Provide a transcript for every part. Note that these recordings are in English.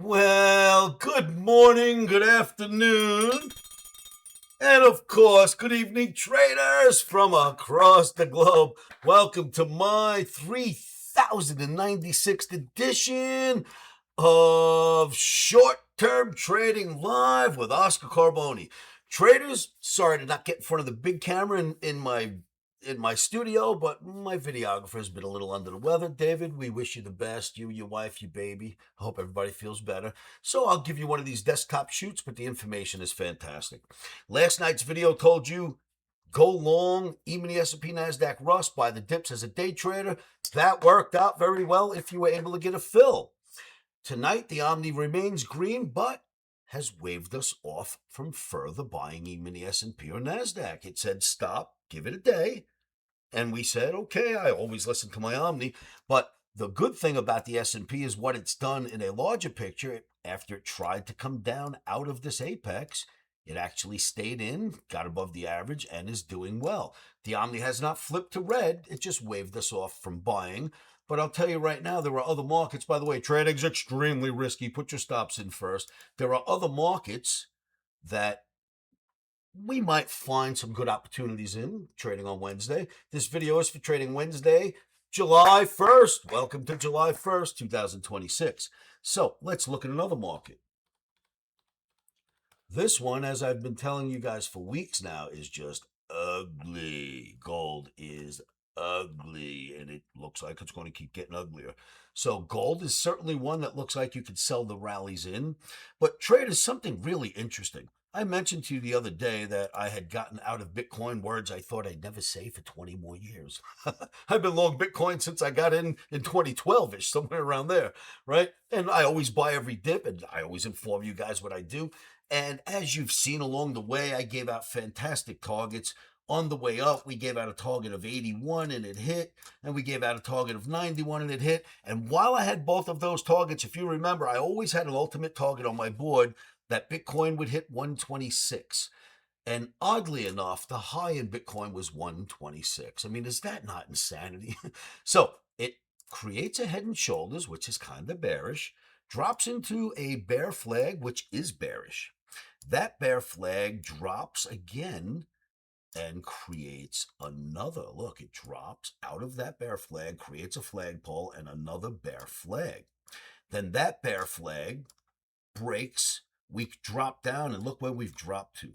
Well, good morning, good afternoon, and of course, good evening, traders from across the globe. Welcome to my 3096th edition of Short Term Trading Live with Oscar Carboni. Traders, sorry to not get in front of the big camera in my studio, but my videographer has been a little under the weather. David, we wish you the best. You, your wife, your baby. I hope everybody feels better. So I'll give you one of these desktop shoots, but the information is fantastic. Last night's video told you go long, E-mini S&P NASDAQ Russ, buy the dips as a day trader. That worked out very well if you were able to get a fill. Tonight, the Omni remains green, but has waved us off from further buying E-mini S&P or NASDAQ. It said stop, give it a day. And we said, okay, I always listen to my Omni. But the good thing about the S&P is what it's done in a larger picture. After it tried to come down out of this apex, it actually stayed in, got above the average, and is doing well. The Omni has not flipped to red. It just waved us off from buying. But I'll tell you right now, there are other markets. By the way, trading's extremely risky. Put your stops in first. There are other markets that we might find some good opportunities in trading on Wednesday. This video is for trading Wednesday, July 1st. Welcome to July 1st, 2026. So let's look at another market. This one, as I've been telling you guys for weeks now, is just ugly. Gold is ugly, and it looks like it's going to keep getting uglier. So gold is certainly one that looks like you could sell the rallies in. But trade is something really interesting. I mentioned to you the other day that I had gotten out of Bitcoin, words I thought I'd never say for 20 more years. I've been long Bitcoin since I got in 2012-ish, somewhere around there, right? And I always buy every dip, and I always inform you guys what I do. And as you've seen along the way, I gave out fantastic targets. On the way up, we gave out a target of 81 and it hit, and we gave out a target of 91 and it hit. And while I had both of those targets, if you remember, I always had an ultimate target on my board that Bitcoin would hit 126. And oddly enough, the high in Bitcoin was 126. I mean, is that not insanity? So it creates a head and shoulders, which is kind of bearish, drops into a bear flag, which is bearish. That bear flag drops again and creates another. Look, it drops out of that bear flag, creates a flagpole and another bear flag. Then that bear flag breaks. We drop down, and look where we've dropped to.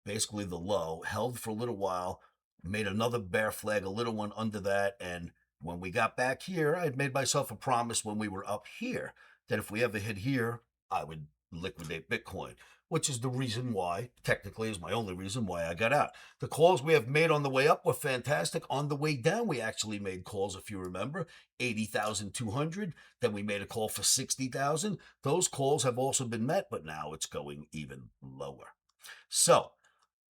Basically the low, held for a little while, made another bear flag, a little one under that, and when we got back here, I had made myself a promise when we were up here that if we ever hit here, I would liquidate Bitcoin, which is the reason why, technically is my only reason why I got out. The calls we have made on the way up were fantastic. On the way down, we actually made calls, if you remember, 80,200. Then we made a call for 60,000. Those calls have also been met, but now it's going even lower. So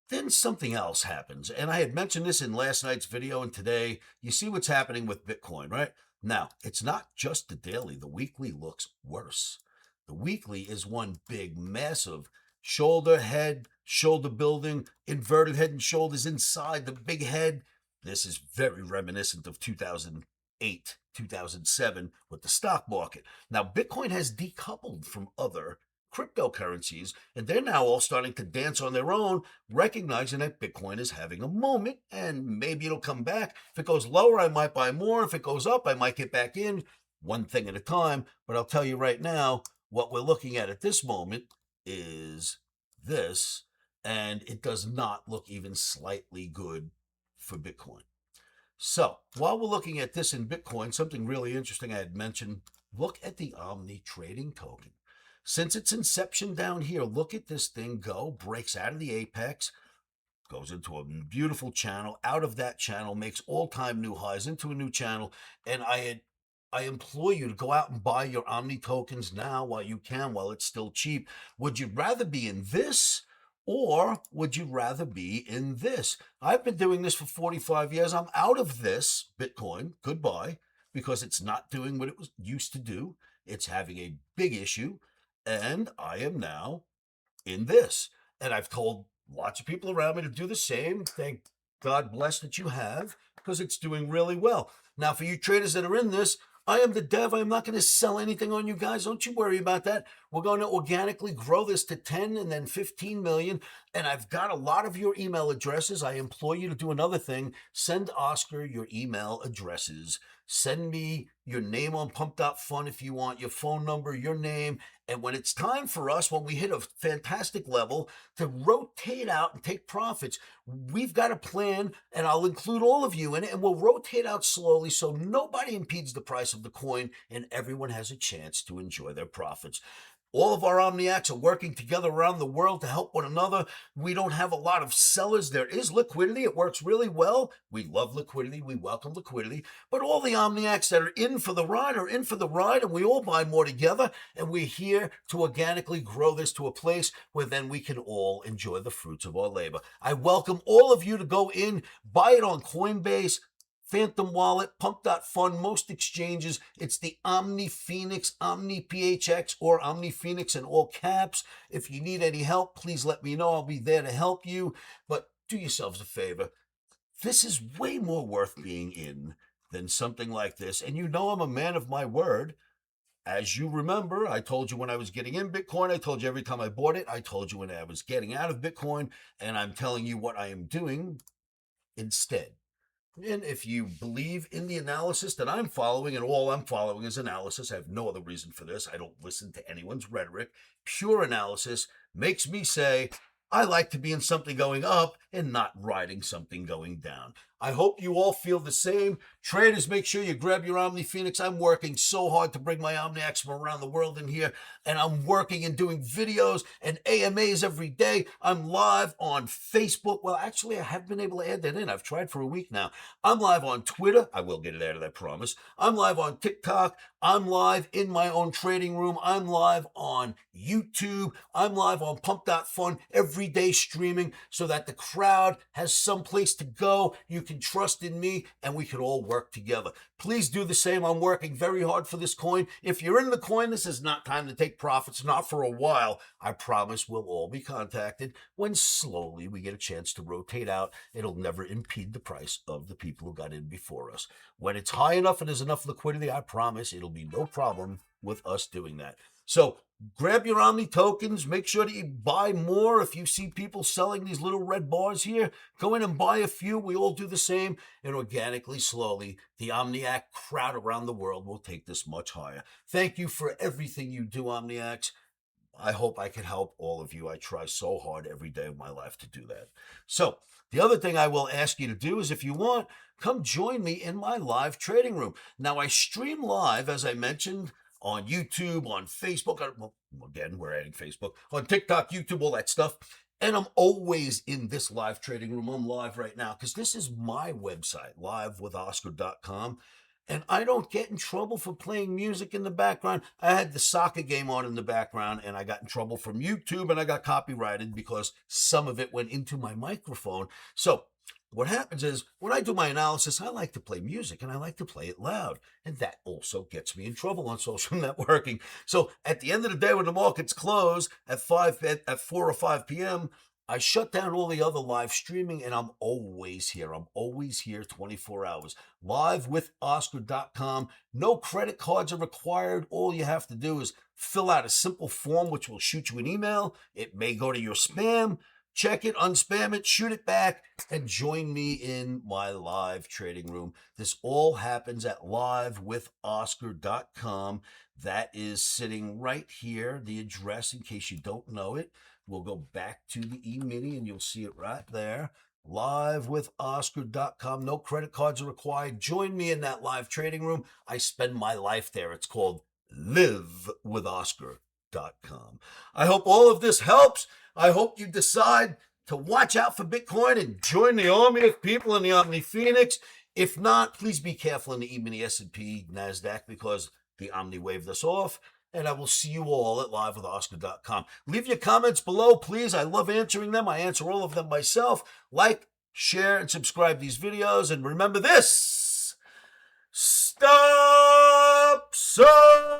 then something else happens. And I had mentioned this in last night's video and today. You see what's happening with Bitcoin, right? Now, it's not just the daily. The weekly looks worse. The weekly is one big, massive shoulder, head, shoulder building, inverted head and shoulders inside the big head. This is very reminiscent of 2008, 2007 with the stock market. Now, Bitcoin has decoupled from other cryptocurrencies, and they're now all starting to dance on their own, recognizing that Bitcoin is having a moment, and maybe it'll come back. If it goes lower, I might buy more. If it goes up, I might get back in, one thing at a time. But I'll tell you right now, what we're looking at this moment is this, and it does not look even slightly good for Bitcoin. So while we're looking at this in Bitcoin, something really interesting I had mentioned, look at the Omni trading token. Since its inception down here, look at this thing go, breaks out of the apex, goes into a beautiful channel, out of that channel, makes all-time new highs into a new channel, and I implore you to go out and buy your Omni tokens now while you can, while it's still cheap. Would you rather be in this, or would you rather be in this? I've been doing this for 45 years. I'm out of this Bitcoin. Goodbye, because it's not doing what it was used to do. It's having a big issue. And I am now in this. And I've told lots of people around me to do the same. Thank God bless that you have, because it's doing really well. Now, for you traders that are in this, I am the dev. I am not going to sell anything on you guys. Don't you worry about that. We're going to organically grow this to 10 and then 15 million. And I've got a lot of your email addresses. I implore you to do another thing. Send Oscar your email addresses. Send me your name on Pump.fun if you want, your phone number, your name. And when it's time for us, when we hit a fantastic level, to rotate out and take profits, we've got a plan, and I'll include all of you in it, and we'll rotate out slowly so nobody impedes the price of the coin and everyone has a chance to enjoy their profits. All of our Omniacs are working together around the world to help one another. We don't have a lot of sellers. There is liquidity. It works really well. We love liquidity. We welcome liquidity. But all the Omniacs that are in for the ride are in for the ride, and we all buy more together. And we're here to organically grow this to a place where then we can all enjoy the fruits of our labor. I welcome all of you to go in, buy it on Coinbase, Phantom Wallet, Pump.fun, most exchanges. It's the Omni Phoenix, Omni PHX, or Omni Phoenix in all caps. If you need any help, please let me know. I'll be there to help you. But do yourselves a favor. This is way more worth being in than something like this. And you know I'm a man of my word. As you remember, I told you when I was getting in Bitcoin, I told you every time I bought it, I told you when I was getting out of Bitcoin, and I'm telling you what I am doing instead. And if you believe in the analysis that I'm following, and all I'm following is analysis, I have no other reason for this. I don't listen to anyone's rhetoric. Pure analysis makes me say, I like to be in something going up and not riding something going down. I hope you all feel the same. Traders, make sure you grab your Omni Phoenix. I'm working so hard to bring my Omniacs from around the world in here, and I'm working and doing videos and AMAs every day. I'm live on Facebook. Well, actually, I have been able to add that in. I've tried for a week now. I'm live on Twitter. I will get it added, I promise. I'm live on TikTok. I'm live in my own trading room. I'm live on YouTube. I'm live on Pump.fun every day streaming so that the crowd has some place to go. You can trust in me, and we can all work together. Please do the same. I'm working very hard for this coin. If you're in the coin, this is not time to take profits, not for a while. I promise we'll all be contacted when slowly we get a chance to rotate out. It'll never impede the price of the people who got in before us. When it's high enough and there's enough liquidity, I promise it'll be no problem with us doing that. So grab your Omni tokens. Make sure that you buy more. If you see people selling these little red bars here, go in and buy a few. We all do the same. And organically, slowly, the Omniac crowd around the world will take this much higher. Thank you for everything you do, Omniacs. I hope I can help all of you. I try so hard every day of my life to do that. So the other thing I will ask you to do is, if you want, come join me in my live trading room. Now, I stream live, as I mentioned, on YouTube, on Facebook. Well, again, we're adding Facebook. On TikTok, YouTube, all that stuff. And I'm always in this live trading room. I'm live right now because this is my website, livewithoscar.com. And I don't get in trouble for playing music in the background. I had the soccer game on in the background, and I got in trouble from YouTube, and I got copyrighted because some of it went into my microphone. So what happens is, when I do my analysis, I like to play music, and I like to play it loud. And that also gets me in trouble on social networking. So at the end of the day, when the markets close at 4 or 5 p.m., I shut down all the other live streaming, and I'm always here. I'm always here 24 hours. Livewithoscar.com. No credit cards are required. All you have to do is fill out a simple form, which will shoot you an email. It may go to your spam. Check it, unspam it, shoot it back, and join me in my live trading room. This all happens at livewithoscar.com. That is sitting right here, the address, in case you don't know it. We'll go back to the e-mini, and you'll see it right there. Livewithoscar.com. No credit cards are required. Join me in that live trading room. I spend my life there. It's called livewithoscar.com. I hope all of this helps. I hope you decide to watch out for Bitcoin and join the army of people in the Omni Phoenix. If not, please be careful in the E-mini, S&P, NASDAQ, because the Omni waved us off. And I will see you all at livewithoscar.com. Leave your comments below, please. I love answering them. I answer all of them myself. Like, share, and subscribe these videos. And remember this: stop, sir,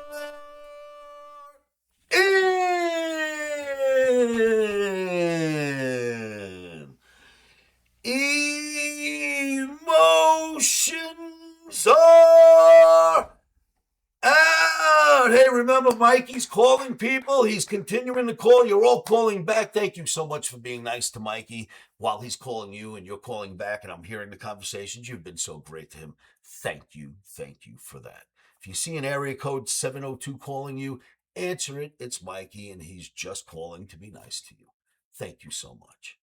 in. Emotions are to Mike. He's calling people. He's continuing to call. You're all calling back. Thank you so much for being nice to Mikey while he's calling you and you're calling back and I'm hearing the conversations. You've been so great to him. Thank you. Thank you for that. If you see an area code 702 calling you, answer it. It's Mikey and he's just calling to be nice to you. Thank you so much.